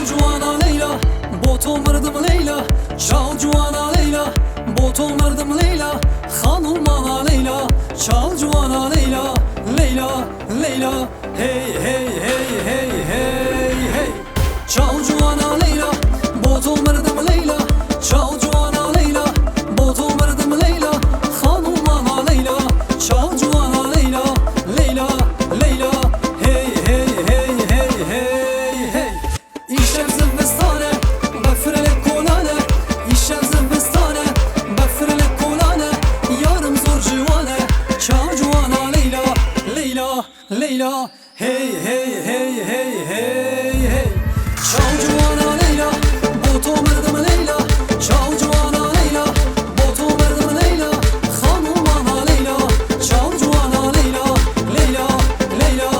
جوانا ليلى بوتو مردم ليلى چال جوانا ليلى بوتو مردم ليلى خانم مانا ليلى چال جوانا ليلى ليلى ليلى هي هي هي هي هي هي چال جوانا ليلى بوتو مردم ليلى چال جوانا ليلى بوتو مردم ليلى خانم مانا ليلى چال جوانا ليلى ليلى ليلى هي هي هي هي هي هي İşem zımbestane bafırle kolane İşem zımbestane bafırle kolane yarım zor civane çal cuvana Leyla Leyla Leyla hey hey hey hey hey hey çal cuvana Leyla boto merdem Leyla çal cuvana Leyla boto merdem Leyla hanım bana Leyla çal cuvana Leyla Leyla Leyla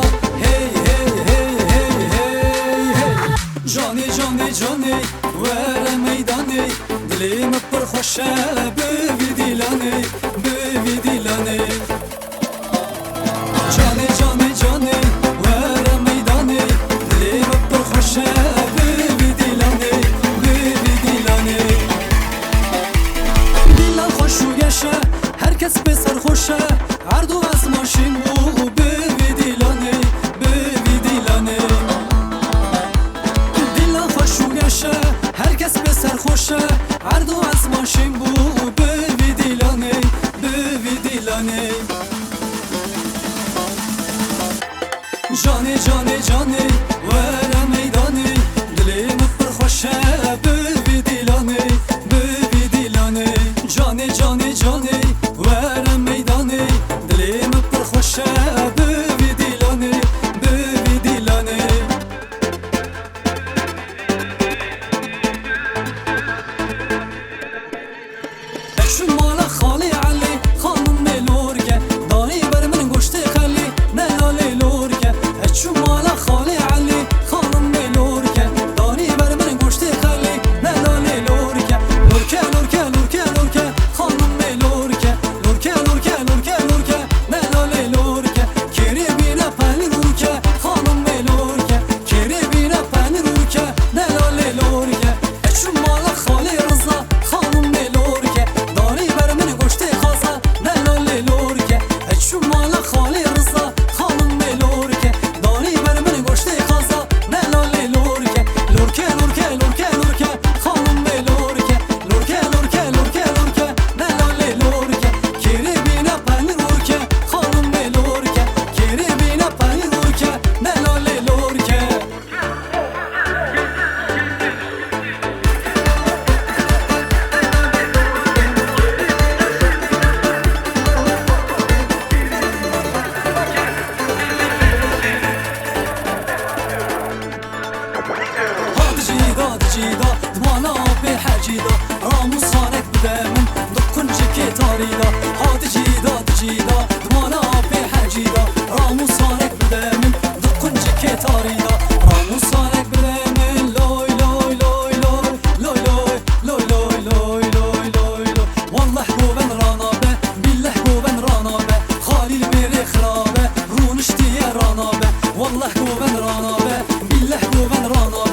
hey hey hey hey hey hey جانی جانی جانی وره میدانی دلیم پر خوشه بوی دیلانی جانی جانی جانی وره میدانی دلیم پر خوشه بوی دیلانی دیلان خوشو گشه herkes به سر خوشه هر دو از ماشین بو بوی دیلانی herkes به سر خوشه هر دو از ماشین بو بوی دیلانه جانی جانی جانی وره میدانی دلیم پر خوشه بوی دیلانه جانی جانی جانی وره میدانی دلیم پر خوشه بوی دیلانه شو مالا خالی علی خانم ملورکه دانی بر من گشته خالی نلالی لورکه شو مالا خالی علی خانم ملورکه دانی بر من گشته خالی نلالی لورکه لورکه لورکه لورکه لورکه خانم ملورکه لورکه لورکه لورکه لورکه نلالی لورکه کری بینه پنی لورکه خانم ملورکه کری بینه پنی لورکه نلالی لورکه شو مالا خالی رضا خانم ملورکه داری بر من گشته خاصه نلالی لورکه شو مالا خالی رضا خانم ملورکه داری بر من گشته خاصه نلالی لورکه لورکه لورکه لورکه لورکه خانم ملورکه لورکه لورکه لورکه لورکه نلالی لورکه کری بینه پنی لورکه خانم ملورکه کری بینه پنی لورکه نلالی لورکه جیدا دوانا به حجیدا رامو سانک بدمون دکن چکی تاریدا هاد جیدا دوانا به حجیدا رامو سانک بدمون دکن چکی تاریدا رامو سانک بدمون لوی لوی لوی لوی لوی لوی لوی لوی لوی لوی والله گوبن رانا به بالله گوبن رانا به خالیل میری خرابه رونش دیه رانا به والله گوبن رانا به بالله گوبن رانا